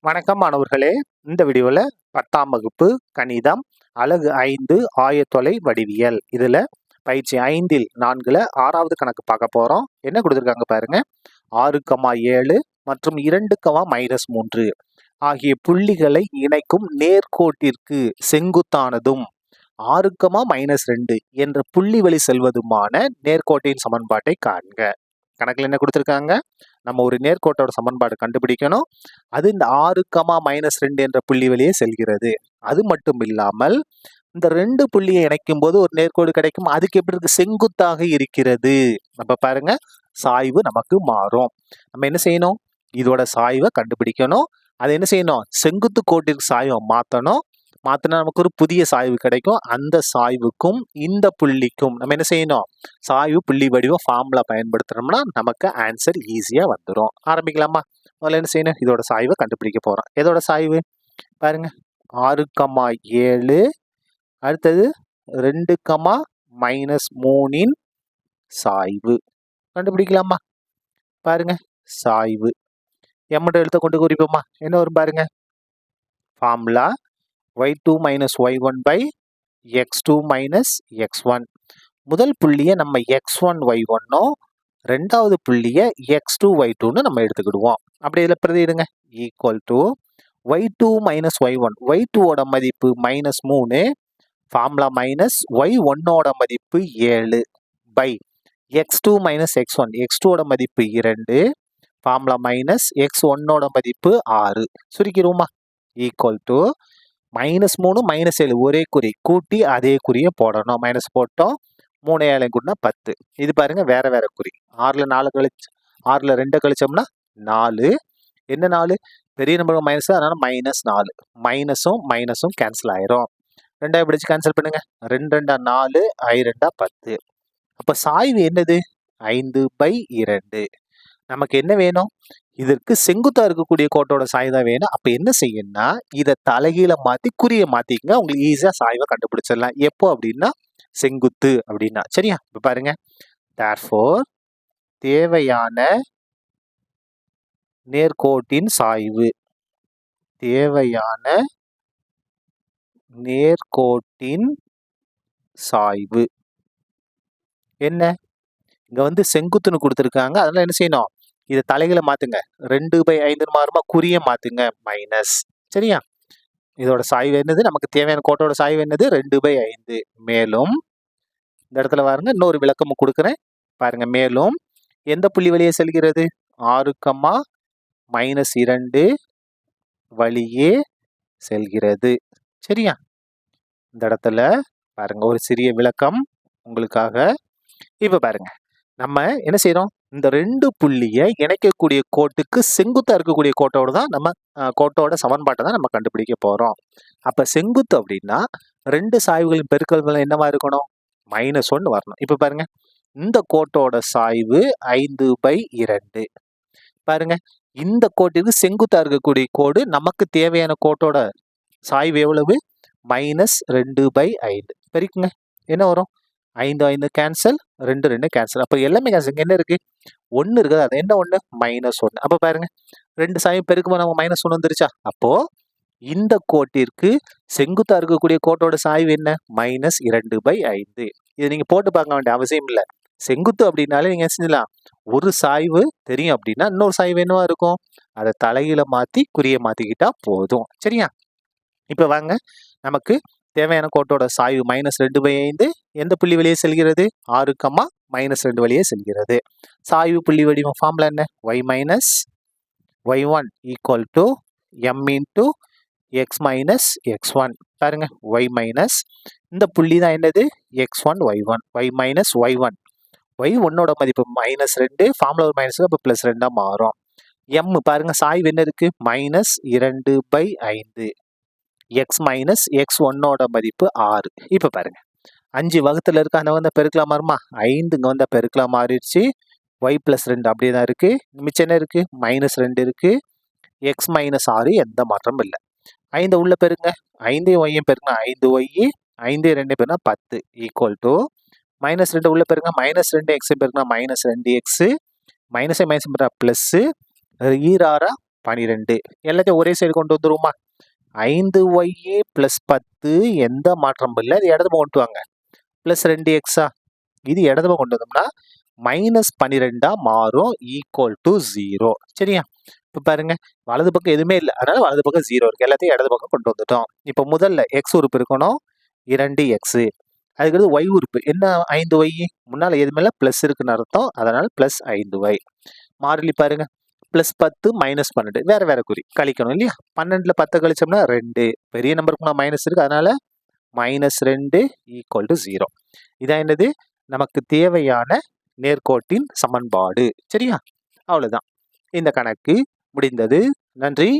வணக்கம் மாணவர்களே. இந்த வீடியோவில் 10ஆம் வகுப்பு கணிதம் அலகு 5 ஆயத்தொலை வடிவியல் இதில் பயிற்சி 5இல் 4ல் 6வது கணக்கு பார்க்க போகிறோம். என்ன கொடுத்துருக்காங்க பாருங்க. 6,7 மற்றும் 2,-3 ஆகிய புள்ளிகளை இணைக்கும் நேர்கோட்டிற்கு செங்குத்தானதும் 6,-2 என்ற புள்ளி வழி செல்வதுமான நேர்கோட்டின் சமன்பாட்டை காண்க. கணக்கில் என்ன கொடுத்துருக்காங்க, நம்ம ஒரு நேர்கோட்டோட சமன்பாடு கண்டுபிடிக்கணும். அது இந்த 6,-2 என்ற புள்ளி வழியே செல்கிறது. அது மட்டும் இல்லாமல் இந்த 2 புள்ளியை இணைக்கும் போது ஒரு நேர்கோடு கிடைக்கும். அதுக்கு எப்படி இருக்கு, செங்குத்தாக இருக்கிறது. நம்ம பாருங்க, சாய்வு நமக்கு மாறும். நம்ம என்ன செய்யணும், இதோட சாய்வை கண்டுபிடிக்கணும். அதை என்ன செய்யணும், செங்குத்து கோட்டிற்கு சாய்வை மாற்றணும். மாற்றினா நமக்கு ஒரு புதிய சாய்வு கிடைக்கும். அந்த சாய்வுக்கும் இந்த புள்ளிக்கும் நம்ம என்ன செய்யணும், சாய்வு புள்ளி வடிவ ஃபார்முலா பயன்படுத்துறோம்னா நமக்கு ஆன்சர் ஈஸியாக வந்துடும். ஆரம்பிக்கலாமா? முதல்ல என்ன செய்யணும், இதோட சாய்வை கண்டுபிடிக்க போகிறோம். எதோட சாய்வு பாருங்க, 6,7 அடுத்தது 2,-3 சாய்வு கண்டுபிடிக்கலாமா? பாருங்க, சாய்வு எம்மோட எழுத்த கொண்டு குறிப்போமா? என்ன வரும் பாருங்க, formula y2 - y1 / x2 - x1. முதல் புள்ளியை நம்ம x1 y1 ரெண்டாவது புள்ளியை x2 y2ன்னு நம்ம எடுத்துக்கிடுவோம். அப்படி இதில் பிரதியிடுங்க. ஈக்குவல் டு y2 - y1, y2ஓட மதிப்பு -3, ஃபார்முலா மைனஸ் y1ஓட மதிப்பு 7 பை x2 - x1, x2ஓட மதிப்பு 2, ஃபார்முலா மைனஸ் x1ஓட மதிப்பு 6. சுருக்கிடுவோமா? ஈக்குவல் டு -3 - 7 ஒரே குறி கூட்டி அதே குறியை போடணும். மைனஸ் போட்டோம், 3 7 கூட்டினா 10. இது பாருங்க வேற வேற குறி. 6ல் 2 கழிச்சோம்னா 4. என்ன 4, பெரிய நம்பர் மைனஸ், அதனால -4. மைனஸும் மைனஸும் கேன்சல் ஆயிரும். 2 பிடிச்சு கேன்சல் பண்ணுங்க. 2 2 4, I 2 10. அப்ப சாய்வு என்னது, 5/2. நமக்கு என்ன வேணும், இதற்கு செங்குத்தா இருக்கக்கூடிய கோட்டோட சாய்வு தான் வேணும். அப்ப என்ன செய்யணும்னா, இதை தலைகீழ மாத்தி குறியை மாத்திக்கங்க. உங்களுக்கு ஈஸியா சாய்வை கண்டுபிடிச்சிடலாம். எப்போ அப்படின்னா, செங்குத்து அப்படின்னா. சரியா? இப்ப பாருங்க, therefore தேவையான நேர்கோட்டின் சாய்வு, தேவையான நேர்கோட்டின் சாய்வு என்ன, இங்க செங்குத்துன்னு கொடுத்துருக்காங்க. அதனால என்ன செய்யணும், இதை தலைகளை மாத்துங்க. 2/5 மாறுமா, குறிய மாத்துங்க, மைனஸ். சரியா? இதோட சாய்வு என்னது, நமக்கு தேவையான கோட்டோட சாய்வு என்னது, 2/5. மேலும் இந்த இடத்துல பாருங்க, இன்னொரு விளக்கமும் கொடுக்குறேன் பாருங்க. மேலும் எந்த புள்ளி வழியே செல்கிறது, 6,-2 வழியே செல்கிறது. சரியா? இந்த இடத்துல பாருங்க ஒரு சிறிய விளக்கம் உங்களுக்காக. இப்ப பாருங்க, நம்ம என்ன செய்யறோம், இந்த 2 புள்ளியை இணைக்கக்கூடிய கோட்டுக்கு செங்குத்தா இருக்கக்கூடிய கோட்டோட தான் நம்ம கோட்டோட சமன்பாட்டை தான் நம்ம கண்டுபிடிக்க போறோம். அப்ப செங்குத்து அப்படின்னா 2 சாய்வுகளின் பெருக்கல் என்னவா இருக்கணும், -1 வரணும். இப்ப பாருங்க, இந்த கோட்டோட சாய்வு 5/2. பாருங்க, இந்த கோட்டிற்கு செங்குத்தா இருக்கக்கூடிய கோடு நமக்கு தேவையான கோட்டோட சாய்வு எவ்வளவு, -2/5. பெருக்குங்க, என்ன வரும், 5 5 கேன்சல், 2 2 கேன்சல். அப்ப எல்லாமே கேன்சல். என்ன இருக்கு, 1 இருக்குது. அது என்ன 1, -1. அப்ப பாருங்க, 2 சாய்வு பெருக்கும்போது நம்ம -1 வந்துருச்சா? அப்போ இந்த கோட்டிற்கு செங்குத்தா இருக்கக்கூடிய கோட்டோட சாய்வு என்ன, -2/5. இது நீங்க போட்டு பார்க்க வேண்டிய அவசியம் இல்லை. செங்குத்து அப்படின்னாலே நீங்க செஞ்சலாம், ஒரு சாய்வு தெரியும் அப்படின்னா இன்னொரு சாய்வு என்னவா இருக்கும், அதை தலையில மாத்தி குறிய மாத்திக்கிட்டா போதும். சரியா? இப்ப வாங்க, நமக்கு தேவையான கோட்டோட சாய்வு -2/5 எந்த புள்ளி வழியே செல்கிறது, 6,-2 வழியே செல்கிறது. சாய்வு புள்ளி வடிவம் ஃபார்முலா என்ன, y - y1 equal to m × x - x1. பாருங்க, y மைனஸ் இந்த புள்ளி தான் என்னது, x1 y1, y - y1, y1ஓட மதிப்பு -2, ஃபார்முலா ஒரு மைனஸ், அப்போ +2 மாறும். m பாருங்க, சாய்வு என்ன இருக்கு, -2/5, x - x1ஓட மதிப்பு 6. இப்ப பாருங்க, 5 வகுத்துல இருக்கு, அந்த வந்தா பெருக்கலாம் மாறுமா, 5 இங்க வந்தா பெருக்கலாம் மாறிடுச்சு. y +2 அப்படியே தான் இருக்கு. மிச்சம் என்ன இருக்கு, -2 இருக்கு. x - 6 எந்த மாற்றமும் இல்லை. 5 உள்ள பெருங்க, 5 y பெருங்க, 5y, 5 2 பெருங்க 10 ஈக்குவல் டு -2 உள்ள பெருங்க, -2 x பெருங்க, -2x, மைனஸ் மைனஸ் பெருங்க பிளஸ், 6 12 எல்லாத்தையும் ஒரே சைடு கொண்டு வந்துருவோமா 5y + 10 எந்த மாற்றமும் இல்லை இது இடது பக்கம் கொண்டு வாங்க ப்ளஸ் 2x இது இடது பக்கம் கொண்டு வந்தோம்னா -12 மாறும் ஈக்குவல் டு 0 சரியா இப்போ பாருங்க வலது பக்கம் எதுவுமே இல்லை அதனால வலது பக்கம் 0 இருக்கு எல்லாத்தையும் இடது பக்கம் கொண்டு வந்துட்டோம் இப்போ முதல்ல x உறுப்பு இருக்கணும் 2x அதுக்கடுத்து y உறுப்பு என்ன 5y முன்னால் எதுவுமே இல்லை ப்ளஸ் இருக்குன்னு அர்த்தம் அதனால ப்ளஸ் 5y மாறிலி பாருங்க +10 -12 வேற வேற குறி கழிக்கணும் இல்லையா 12ல் 10 கழிச்சோம்னா 2 பெரிய நம்பருக்கு மைனஸ் இருக்கு அதனால -2 = 0 இதான் என்னது நமக்கு தேவையான நேர்கோட்டின் சமன்பாடு சரியா அவ்வளவுதான் இந்த கணக்கு முடிந்தது நன்றி